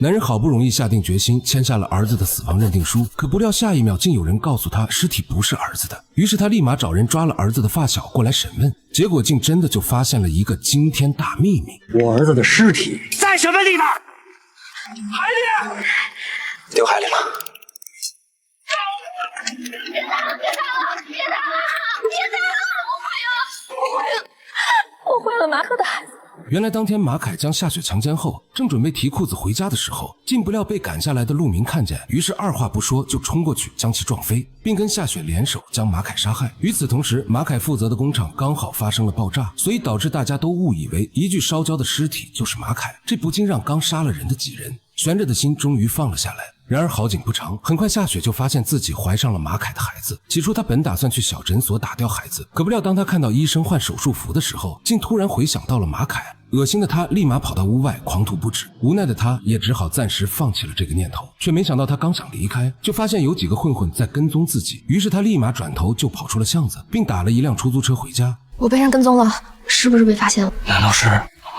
男人好不容易下定决心签下了儿子的死亡认定书，可不料下一秒竟有人告诉他尸体不是儿子的，于是他立马找人抓了儿子的发小过来审问，结果竟真的就发现了一个惊天大秘密。我儿子的尸体在什么地方？海里，丢海里了。别打了！我毁了马可的孩子。原来当天马凯将夏雪强奸后，正准备提裤子回家的时候，竟不料被赶下来的陆明看见，于是二话不说就冲过去将其撞飞，并跟夏雪联手将马凯杀害。与此同时，马凯负责的工厂刚好发生了爆炸，所以导致大家都误以为一具烧焦的尸体就是马凯，这不禁让刚杀了人的几人悬着的心终于放了下来。然而好景不长，很快夏雪就发现自己怀上了马凯的孩子。起初她本打算去小诊所打掉孩子，可不料当她看到医生换手术服的时候，竟突然回想到了马凯。恶心的她立马跑到屋外狂吐不止，无奈的她也只好暂时放弃了这个念头。却没想到她刚想离开，就发现有几个混混在跟踪自己，于是她立马转头就跑出了巷子，并打了一辆出租车回家。我被人跟踪了，是不是被发现了？难道是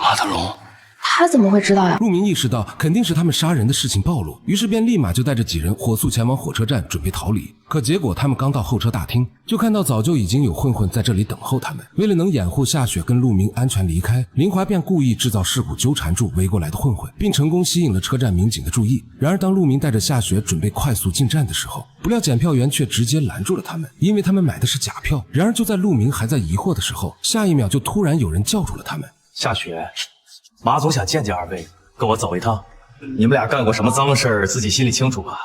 马德龙？他怎么会知道呀？陆明意识到肯定是他们杀人的事情暴露，于是便立马就带着几人火速前往火车站准备逃离。可结果他们刚到候车大厅，就看到早就已经有混混在这里等候他们。为了能掩护夏雪跟陆明安全离开，林华便故意制造事故纠缠住围过来的混混，并成功吸引了车站民警的注意。然而当陆明带着夏雪准备快速进站的时候，不料检票员却直接拦住了他们，因为他们买的是假票。然而就在陆明还在疑惑的时候，下一秒就突然有人叫住了他们。夏雪，马总想见见二位，跟我走一趟。你们俩干过什么脏事儿，自己心里清楚吧，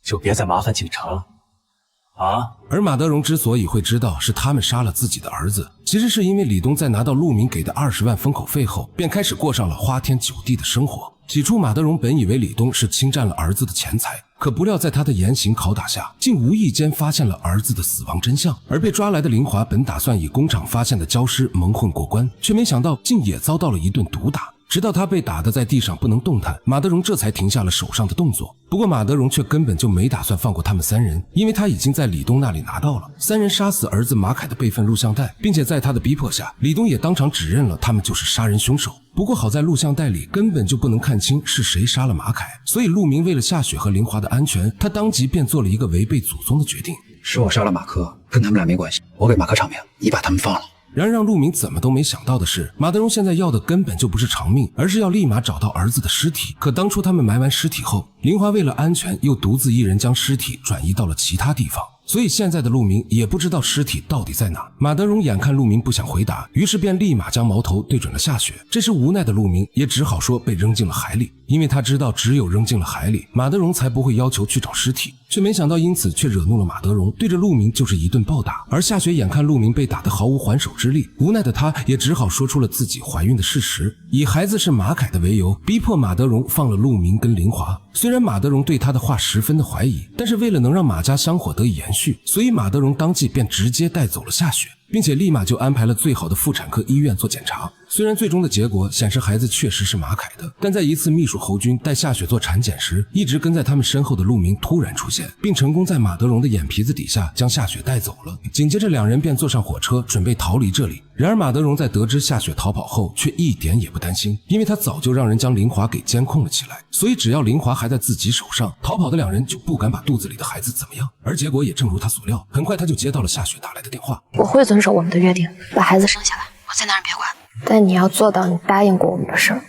就别再麻烦警察了。而马德荣之所以会知道是他们杀了自己的儿子，其实是因为李东在拿到陆明给的20万封口费后，便开始过上了花天酒地的生活。起初马德荣本以为李东是侵占了儿子的钱财，可不料在他的严刑拷打下，竟无意间发现了儿子的死亡真相。而被抓来的林华本打算以工厂发现的焦尸蒙混过关，却没想到竟也遭到了一顿毒打，直到他被打得在地上不能动弹，马德荣这才停下了手上的动作。不过马德荣却根本就没打算放过他们三人，因为他已经在李东那里拿到了三人杀死儿子马凯的备份录像带，并且在他的逼迫下，李东也当场指认了他们就是杀人凶手。不过好在录像带里根本就不能看清是谁杀了马凯，所以陆明为了夏雪和林华的安全，他当即便做了一个违背祖宗的决定。是我杀了马克，跟他们俩没关系，我给马克偿命，你把他们放了。然而让陆明怎么都没想到的是，马德荣现在要的根本就不是偿命，而是要立马找到儿子的尸体。可当初他们埋完尸体后，林华为了安全又独自一人将尸体转移到了其他地方，所以现在的陆明也不知道尸体到底在哪。马德荣眼看陆明不想回答，于是便立马将矛头对准了夏雪。这时无奈的陆明也只好说被扔进了海里，因为他知道只有扔进了海里，马德荣才不会要求去找尸体，却没想到因此却惹怒了马德荣，对着陆明就是一顿暴打。而夏雪眼看陆明被打得毫无还手之力，无奈的她也只好说出了自己怀孕的事实，以孩子是马凯的为由，逼迫马德荣放了陆明跟林华。虽然马德荣对他的话十分的怀疑，但是为了能让马家香火得以延续，所以马德荣当即便直接带走了夏雪，并且立马就安排了最好的妇产科医院做检查。虽然最终的结果显示孩子确实是马凯的，但在一次秘书侯军带夏雪做产检时，一直跟在他们身后的陆明突然出现，并成功在马德荣的眼皮子底下将夏雪带走了。紧接着两人便坐上火车准备逃离这里。然而马德荣在得知夏雪逃跑后却一点也不担心，因为他早就让人将林华给监控了起来，所以只要林华还在自己手上，逃跑的两人就不敢把肚子里的孩子怎么样。而结果也正如他所料，很快他就接到了夏雪打来的电话。我会遵守我们的约定，把孩子生下来，我在那儿别管，但你要做到你答应过我们的事儿。